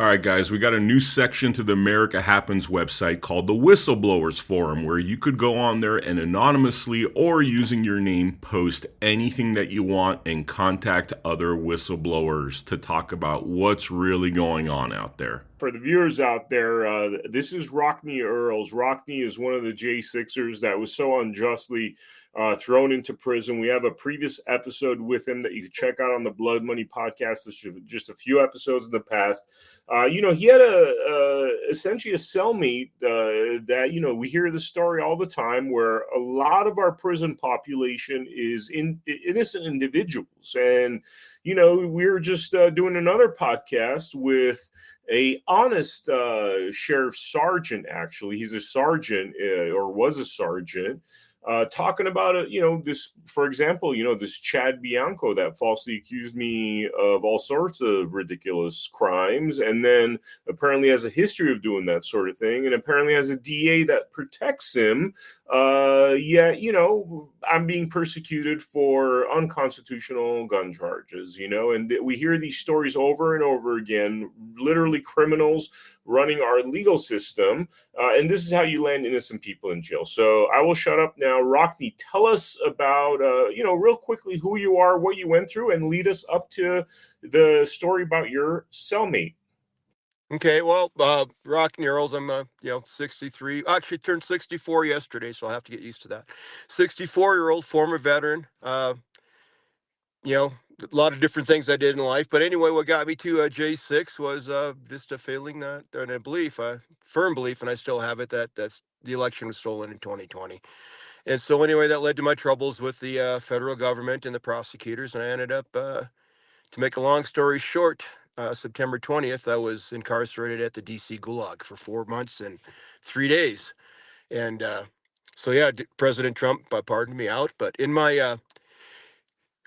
All right, guys, we got a new section to the America Happens website called the Whistleblowers Forum, where you could go on there and anonymously or using your name post anything that you want and contact other whistleblowers to talk about what's really going on out there. For the viewers out there, this is Rockne Earles. Rockne is one of the J6ers that was so unjustly thrown into prison. We have a previous episode with him that you can check out on the Blood Money podcast. This is just a few episodes in the past. He had essentially a cellmate that, we hear the story all the time where a lot of our prison population is innocent individuals. And, we were just doing another podcast with a honest sheriff sergeant. Actually, he's a sergeant or was a sergeant, talking about it. This, for example, this Chad Bianco that falsely accused me of all sorts of ridiculous crimes, and then apparently has a history of doing that sort of thing, and apparently has a DA that protects him. Yet, I'm being persecuted for unconstitutional gun charges, and we hear these stories over and over again, literally criminals running our legal system. And this is how you land innocent people in jail. So I will shut up now. Rockne, tell us about, real quickly who you are, what you went through, and lead us up to the story about your cellmate. Okay, well, Rockne Earles, I'm, 63. Actually, turned 64 yesterday, so I'll have to get used to that. 64-year-old former veteran. A lot of different things I did in life. But anyway, what got me to J6 was just a feeling that, and a belief, a firm belief, and I still have it, that the election was stolen in 2020. And so anyway, that led to my troubles with the federal government and the prosecutors, and I ended up, to make a long story short, September 20th, I was incarcerated at the D.C. Gulag for 4 months and 3 days. And President Trump pardoned me out. But in my,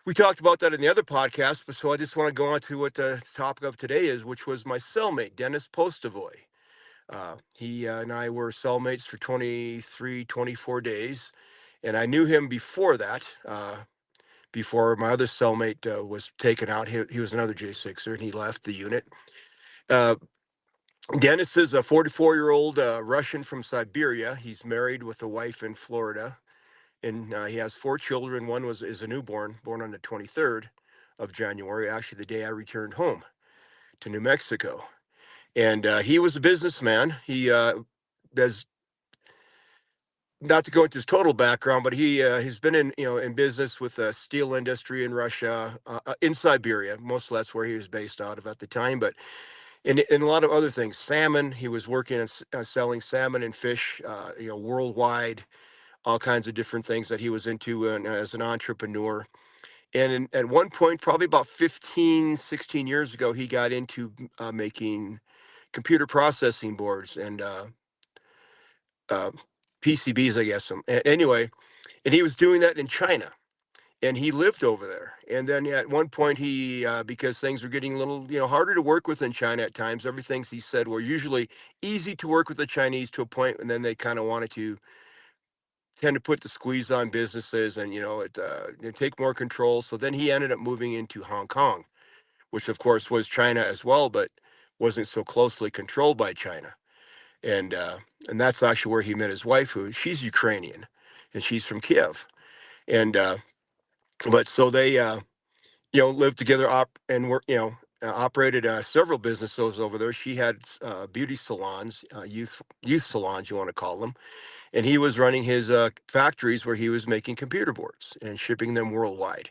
we talked about that in the other podcast, but so I just want to go on to what the topic of today is, which was my cellmate, Dennis Postavoy. He and I were cellmates for 23, 24 days. And I knew him before that. Before my other cellmate was taken out. He was another J6er, and he left the unit. Dennis is a 44-year-old Russian from Siberia. He's married with a wife in Florida, and he has 4 children. One is a newborn, born on the 23rd of January, actually the day I returned home to New Mexico. And he was a businessman. He does, not to go into his total background, but he's been in business with the steel industry in Russia, in Siberia. Mostly that's where he was based out of at the time. But in a lot of other things, salmon. He was working on selling salmon and fish, worldwide, all kinds of different things that he was into as an entrepreneur. And at one point, probably about 15, 16 years ago, he got into making computer processing boards and PCBs, I guess. Anyway, and he was doing that in China, and he lived over there. And then at one point, he because things were getting a little, harder to work with in China at times. Everything he said were usually easy to work with the Chinese to a point, and then they kind of wanted to tend to put the squeeze on businesses and take more control. So then he ended up moving into Hong Kong, which of course was China as well, but wasn't so closely controlled by China. And that's actually where he met his wife, she's Ukrainian, and she's from Kiev. And but so they lived together and were operated several businesses over there. She had beauty salons, youth salons, you want to call them, and he was running his factories where he was making computer boards and shipping them worldwide.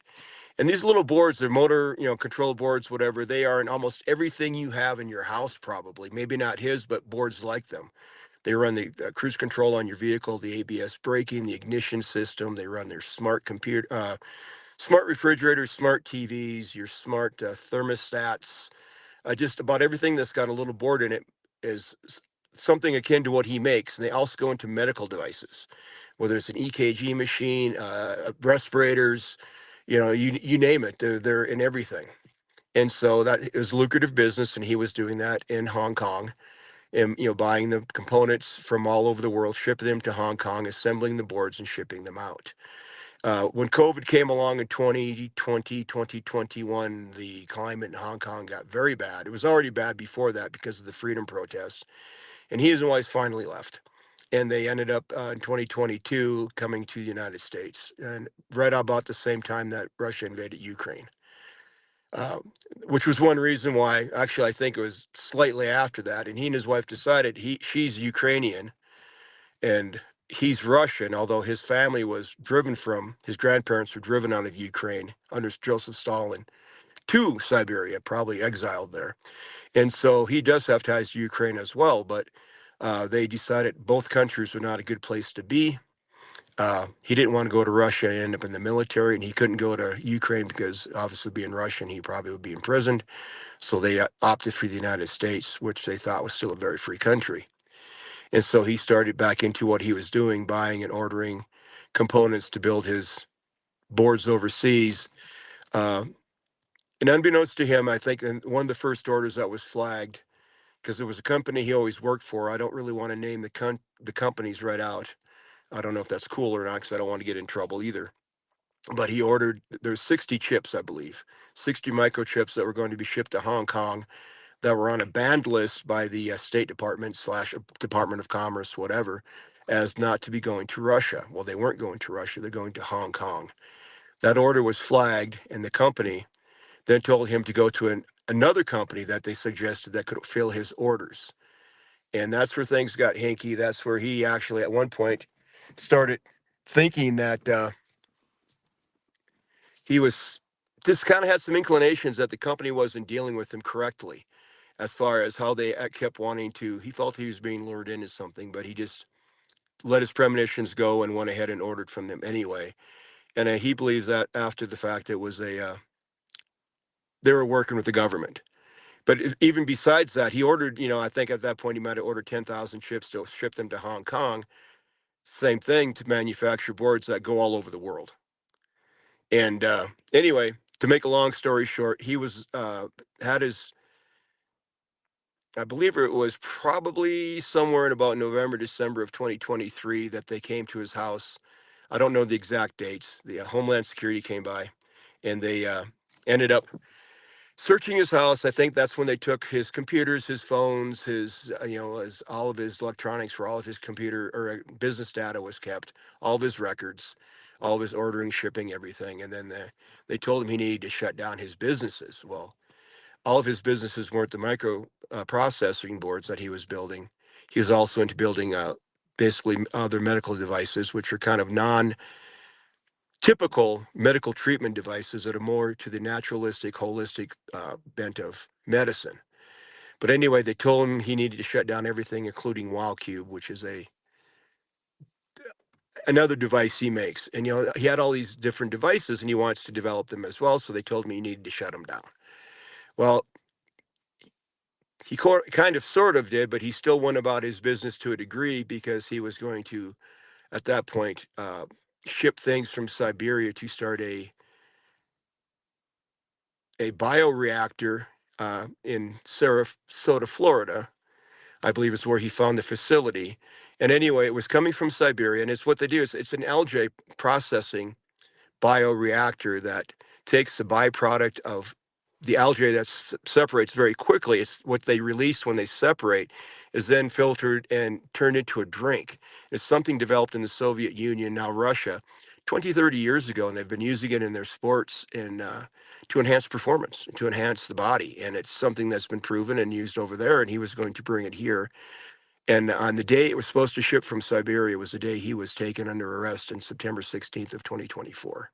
And these little boards, they're motor, control boards, whatever. They are in almost everything you have in your house, probably. Maybe not his, but boards like them. They run the cruise control on your vehicle, the ABS braking, the ignition system. They run their smart computer, smart refrigerators, smart TVs, your smart thermostats. Just about everything that's got a little board in it is something akin to what he makes. And they also go into medical devices, whether it's an EKG machine, respirators, you name it. They're in everything. And so that is lucrative business, and he was doing that in Hong Kong. And buying the components from all over the world, shipping them to Hong Kong, assembling the boards and shipping them out. When COVID came along in 2020, 2021, the climate in Hong Kong got very bad. It was already bad before that because of the freedom protests. And he and his wife finally left. And they ended up in 2022 coming to the United States, and right about the same time that Russia invaded Ukraine, uh, which was one reason why, actually, I think it was slightly after that. And he and his wife decided she's Ukrainian and he's Russian, although his family was driven from, his grandparents were driven out of Ukraine under Joseph Stalin to Siberia, probably exiled there. And so he does have ties to Ukraine as well, but they decided both countries were not a good place to be. He didn't want to go to Russia and end up in the military, and he couldn't go to Ukraine because obviously being Russian, he probably would be imprisoned. So they opted for the United States, which they thought was still a very free country. And so he started back into what he was doing, buying and ordering components to build his boards overseas. Uh, and unbeknownst to him, I think one of the first orders that was flagged, because it was a company he always worked for. I don't really want to name the companies right out. I don't know if that's cool or not because I don't want to get in trouble either. But he ordered, there's 60 chips, I believe, 60 microchips that were going to be shipped to Hong Kong that were on a banned list by the State Department / Department of Commerce, whatever, as not to be going to Russia. Well, they weren't going to Russia, they're going to Hong Kong. That order was flagged, and the company then told him to go to another company that they suggested that could fill his orders. And that's where things got hinky. That's where he actually, at one point, started thinking that he was just kind of had some inclinations that the company wasn't dealing with him correctly as far as how they kept wanting to. He felt he was being lured into something, but he just let his premonitions go and went ahead and ordered from them anyway. And he believes that after the fact, it was they were working with the government. But even besides that, he ordered, I think at that point he might have ordered 10,000 chips to ship them to Hong Kong. Same thing to manufacture boards that go all over the world. And anyway, to make a long story short, he was had his, I believe it was probably somewhere in about November, December of 2023 that they came to his house. I don't know the exact dates. The Homeland Security came by, and they ended up searching his house. I think that's when they took his computers, his phones, his his all of his electronics, for all of his computer or business data was kept, all of his records, all of his ordering, shipping, everything. And then they told him he needed to shut down his businesses. Well, all of his businesses weren't the micro processing boards that he was building. He was also into building basically other medical devices, which are kind of typical medical treatment devices that are more to the naturalistic, holistic bent of medicine. But anyway, they told him he needed to shut down everything, including WildCube, which is another device he makes. And he had all these different devices, and he wants to develop them as well. So they told me he needed to shut them down. Well, he kind of sort of did, but he still went about his business to a degree because he was going to, at that point, ship things from Siberia to start a bioreactor in Sarasota, Florida. I believe is where he found the facility. And anyway, it was coming from Siberia, and it's what they do. It's an algae processing bioreactor that takes the byproduct of the algae that separates very quickly. It's what they release when they separate is then filtered and turned into a drink. It's something developed in the Soviet Union, now Russia, 20, 30 years ago, and they've been using it in their sports and to enhance performance, to enhance the body. And it's something that's been proven and used over there, and he was going to bring it here. And on the day it was supposed to ship from Siberia was the day he was taken under arrest on September 16th of 2024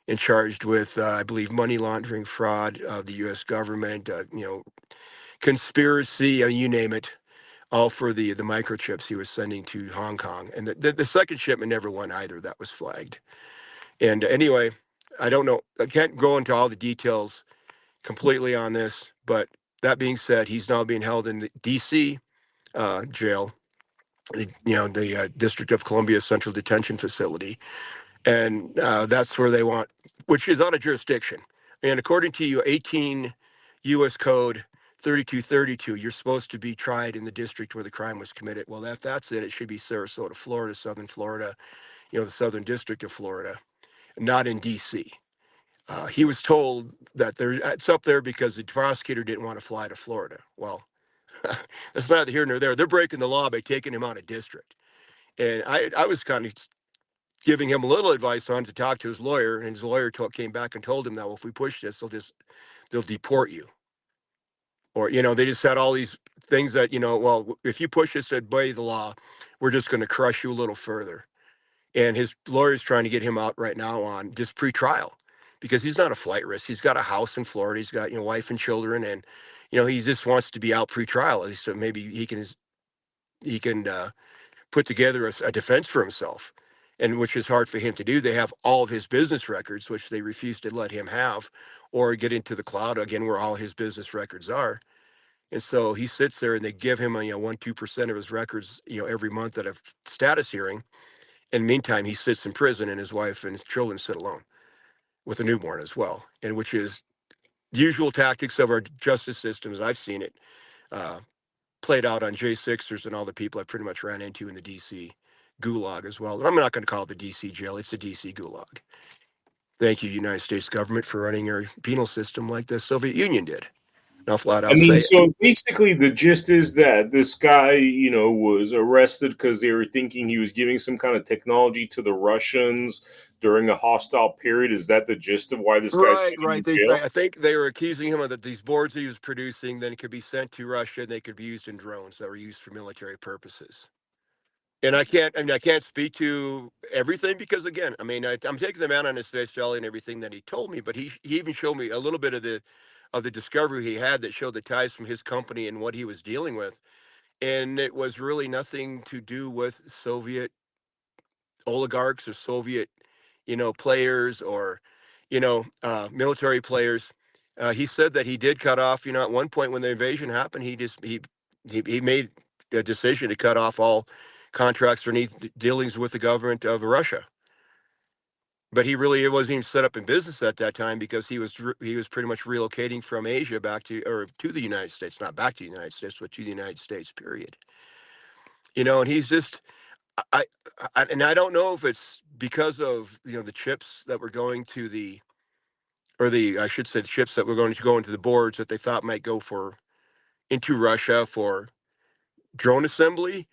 and charged with, I believe, money laundering, fraud of the U.S. government, conspiracy, you name it, all for the microchips he was sending to Hong Kong. And the second shipment never went either. That was flagged. And anyway, I don't know. I can't go into all the details completely on this, but that being said, he's now being held in the D.C. Jail, the District of Columbia Central Detention Facility, and that's where they want, which is out of jurisdiction. And according to you, 18 U.S. Code 3232, you're supposed to be tried in the district where the crime was committed. Well, if that's it, it should be Sarasota, Florida, Southern Florida, the Southern District of Florida. not in D.C. He was told that it's up there because the prosecutor didn't want to fly to Florida. Well, that's neither here nor there. They're breaking the law by taking him out of district. And I was kind of giving him a little advice on to talk to his lawyer, and his lawyer came back and told him that, well, if we push this, they'll deport you. Or, they just had all these things that, well, if you push this to obey the law, we're just going to crush you a little further. And his lawyer's trying to get him out right now on just pretrial because he's not a flight risk. He's got a house in Florida. He's got, wife and children, and, he just wants to be out pretrial. At least so maybe he can put together a defense for himself, and which is hard for him to do. They have all of his business records, which they refuse to let him have, or get into the cloud again, where all his business records are. And so he sits there, and they give him 1-2% of his records, every month at a status hearing. In the meantime, he sits in prison, and his wife and his children sit alone with a newborn as well, and which is the usual tactics of our justice system as I've seen it uh, played out on J6ers and all the people I pretty much ran into in the DC gulag as well. And I'm not going to call it the DC jail, it's the DC gulag. Thank you, United States government, for running your penal system like the Soviet Union did. And I'll flat I out mean, say it. so basically, the gist is that this guy, was arrested because they were thinking he was giving some kind of technology to the Russians during a hostile period. Is that the gist of why this guy's Right, sitting right. in jail? I think they were accusing him of that these boards he was producing then could be sent to Russia and they could be used in drones that were used for military purposes. And I can't speak to everything because again, I'm taking the man on his face value and everything that he told me, but he even showed me a little bit of the discovery he had that showed the ties from his company and what he was dealing with. And it was really nothing to do with Soviet oligarchs or Soviet, players or, military players. He said that he did cut off, at one point when the invasion happened, he made a decision to cut off all contracts or any dealings with the government of Russia. But it wasn't even set up in business at that time because he was pretty much relocating from Asia back to the United States, not back to the United States, but to the United States, period. And he's just I, and I don't know if it's because of the chips that were going to the or the I should say the chips that were going to go into the boards that they thought might go for into Russia for drone assembly,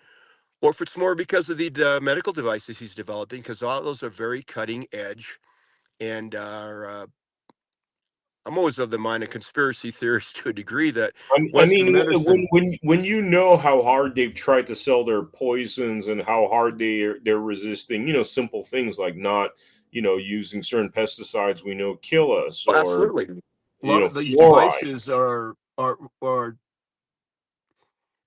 or if it's more because of the medical devices he's developing, because all those are very cutting edge and are. I'm always of the mind of conspiracy theorists to a degree that I Western mean, medicine. when you know how hard they've tried to sell their poisons and how hard they're resisting, simple things like not, using certain pesticides we know kill us, Oh, or absolutely, a lot of these fluoride. devices are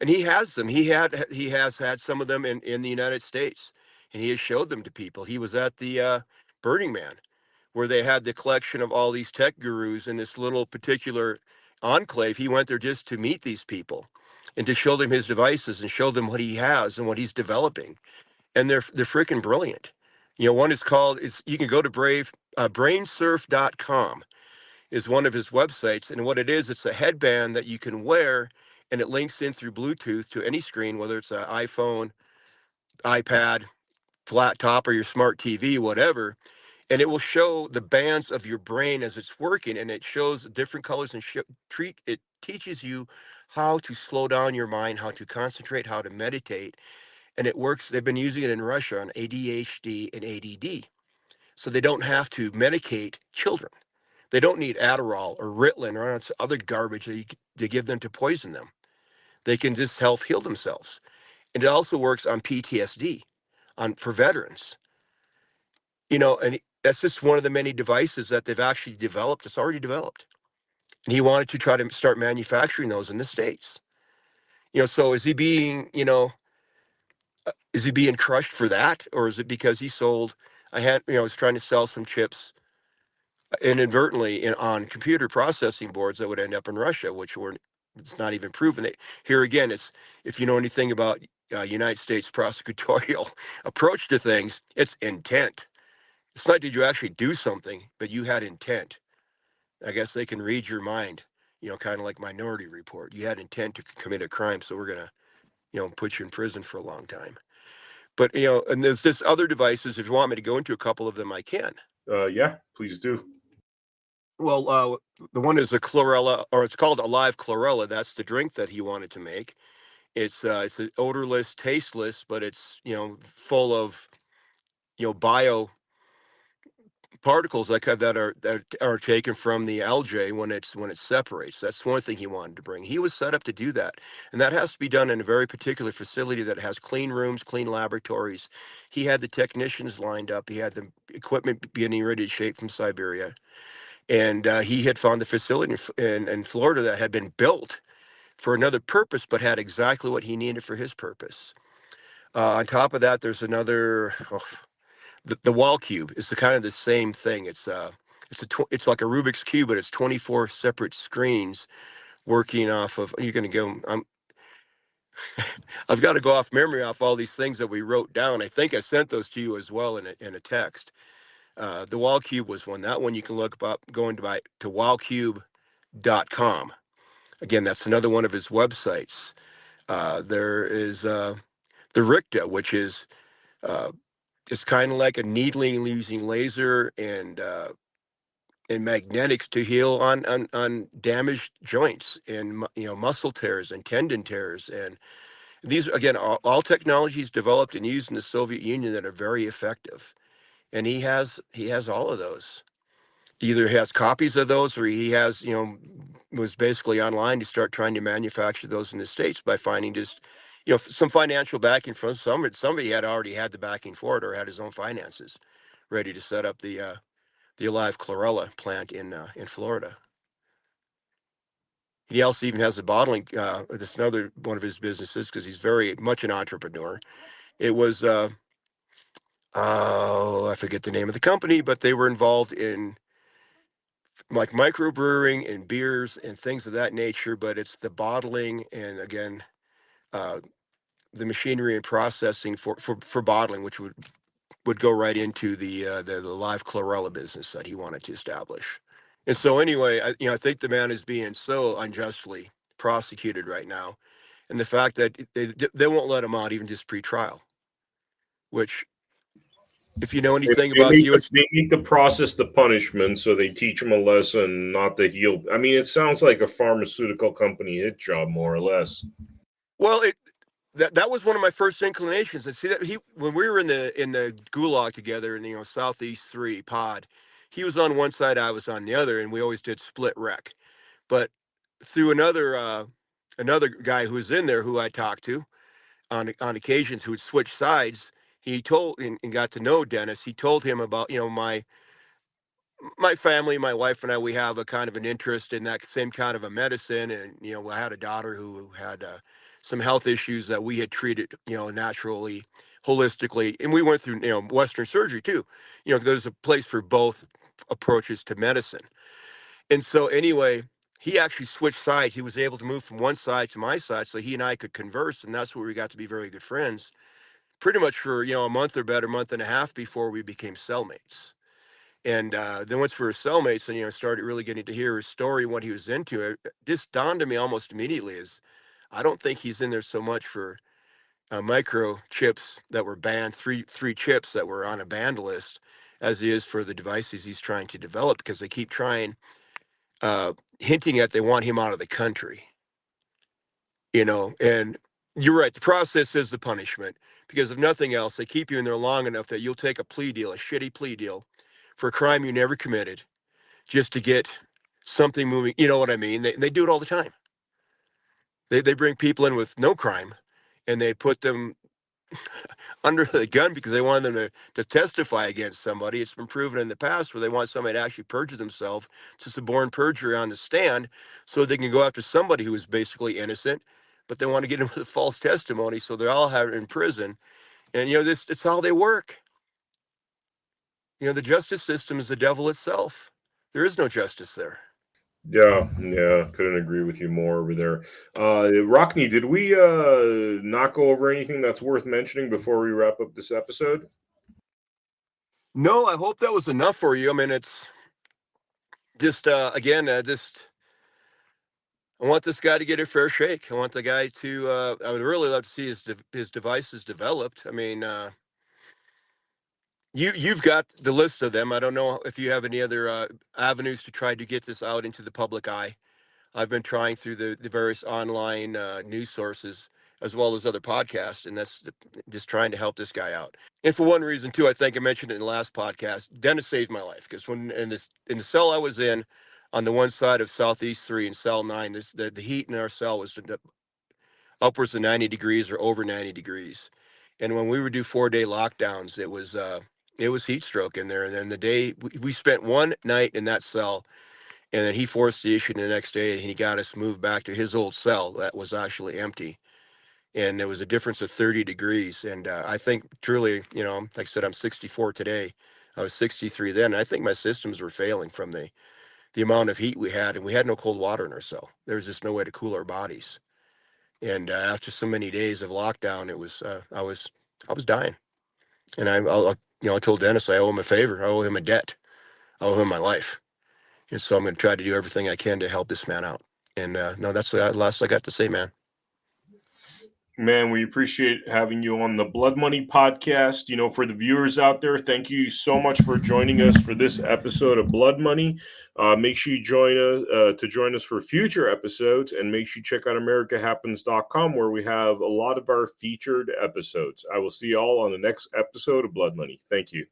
and he has them. He has had some of them in the United States, and he has showed them to people. He was at the Burning Man, where they had the collection of all these tech gurus in this little particular enclave. He went there just to meet these people, and to show them his devices and show them what he has and what he's developing. And they're freaking brilliant. One is called is you can go to brainsurf.com is one of his websites. And what it is, it's a headband that you can wear and it links in through Bluetooth to any screen, whether it's an iPhone, iPad, flat top, or your smart TV, whatever. And it will show the bands of your brain as it's working, and it shows different colors and it teaches you how to slow down your mind, how to concentrate, how to meditate. And it works. They've been using it in Russia on ADHD and ADD. So they don't have to medicate children. They don't need Adderall or Ritalin or other garbage to give them to poison them. They can just help heal themselves. And it also works on PTSD, for veterans. And that's just one of the many devices that they've actually developed. It's already developed. And he wanted to try to start manufacturing those in the States. So is he being crushed for that? Or is it because he sold, was trying to sell some chips inadvertently on computer processing boards that would end up in Russia, which were it's not even proven. Here again, it's if you know anything about United States prosecutorial approach to things, it's intent. It's not did you actually do something, but you had intent. I guess they can read your mind, kind of like Minority Report. You had intent to commit a crime, so we're gonna, put you in prison for a long time. But and there's this other devices. If you want me to go into a couple of them, I can. Yeah, please do. Well, the one is a chlorella, or it's called Alive Chlorella. That's the drink that he wanted to make. It's an odorless, tasteless, but it's full of bio particles that are taken from the algae when it separates. That's one thing he wanted to bring. He was set up to do that, and that has to be done in a very particular facility that has clean rooms, clean laboratories. He had the technicians lined up. He had the equipment getting ready to ship from Siberia, and he had found the facility in Florida that had been built for another purpose, but had exactly what he needed for his purpose. On top of that, there's another. The wall cube is the kind of the same thing. It's like a Rubik's cube, but it's 24 separate screens working off of. You're going to go. I've got to go off memory off all these things that we wrote down. I think I sent those to you as well in a text. The wall cube was one. That one you can look up going to wallcube.com. Again, that's another one of his websites. There is the Richta, which is it's kind of like a needling using laser and magnetics to heal on damaged joints and muscle tears and tendon tears. And these again all technologies developed and used in the Soviet Union that are very effective. And he has all of those. Either has copies of those, or he has was basically online to start trying to manufacture those in the States by finding just some financial backing from somebody had already had the backing for it or had his own finances ready to set up the Alive Chlorella plant in Florida. He also even has a bottling. That's another one of his businesses because he's very much an entrepreneur. It was oh, I forget the name of the company, but they were involved in like microbrewing and beers and things of that nature. But it's the bottling and again uh, the machinery and processing for bottling, which would go right into the live chlorella business that he wanted to establish. And so anyway, I think the man is being so unjustly prosecuted right now, and the fact that they won't let him out even just pre-trial, which if you know They, anything they about the make the, U.S. they make the process the punishment, so they teach them a lesson, not to heal. I mean, it sounds like a pharmaceutical company hit job, more or less. Well, that was one of my first inclinations. I see that he when we were in the gulag together in Southeast 3 pod, he was on one side, I was on the other, and we always did split rec. But through another guy who was in there who I talked to on occasions who would switch sides, he told and got to know Dennis. He told him about my family, my wife and I, we have a kind of an interest in that same kind of a medicine. And, I had a daughter who had some health issues that we had treated, naturally, holistically. And we went through, Western surgery too. There's a place for both approaches to medicine. And so anyway, he actually switched sides. He was able to move from one side to my side so he and I could converse. And that's where we got to be very good friends pretty much for, a month or better, month and a half before we became cellmates. And then once we were cellmates and, started really getting to hear his story, what he was into, this dawned on me almost immediately is I don't think he's in there so much for microchips that were banned, three chips that were on a banned list, as he is for the devices he's trying to develop because they keep trying, hinting at they want him out of the country, and you're right. The process is the punishment because if nothing else, they keep you in there long enough that you'll take a plea deal, a shitty plea deal for a crime you never committed just to get something moving. You know what I mean? They do it all the time. They bring people in with no crime and they put them under the gun because they want them to testify against somebody. It's been proven in the past where they want somebody to actually perjure themselves to suborn perjury on the stand so they can go after somebody who is basically innocent, but they want to get them with a false testimony. So they all have it in prison. And, it's how they work. The justice system is the devil itself. There is no justice there. Yeah, yeah, couldn't agree with you more over there. Rockne, did we not go over anything that's worth mentioning before we wrap up this episode? No, I hope that was enough for you. I mean, it's just, again, just I want this guy to get a fair shake. I want the guy to. I would really love to see his devices developed. I mean, You've got the list of them. I don't know if you have any other avenues to try to get this out into the public eye. I've been trying through the various online news sources as well as other podcasts, and just trying to help this guy out. And for one reason too, I think I mentioned it in the last podcast. Dennis saved my life because when in the cell I was in, on the one side of Southeast 3 and Cell 9, the heat in our cell was upwards of 90 degrees or over 90 degrees. And when we would do 4-day lockdowns, it was heat stroke in there. And then the day we spent one night in that cell, and then he forced the issue the next day, and he got us moved back to his old cell that was actually empty. And there was a difference of 30 degrees. And I think truly, like I said, I'm 64 today. I was 63 then. And I think my systems were failing from the amount of heat we had, and we had no cold water in our cell. There was just no way to cool our bodies. And after so many days of lockdown, it was I was dying. And I told Dennis I owe him a favor. I owe him a debt. I owe him my life. And so I'm going to try to do everything I can to help this man out. And no, that's the last I got to say, man. Man, we appreciate having you on the Blood Money podcast. For the viewers out there, thank you so much for joining us for this episode of Blood Money. Make sure you join us for future episodes, and make sure you check out AmericaHappens.com, where we have a lot of our featured episodes. I will see you all on the next episode of Blood Money. Thank you.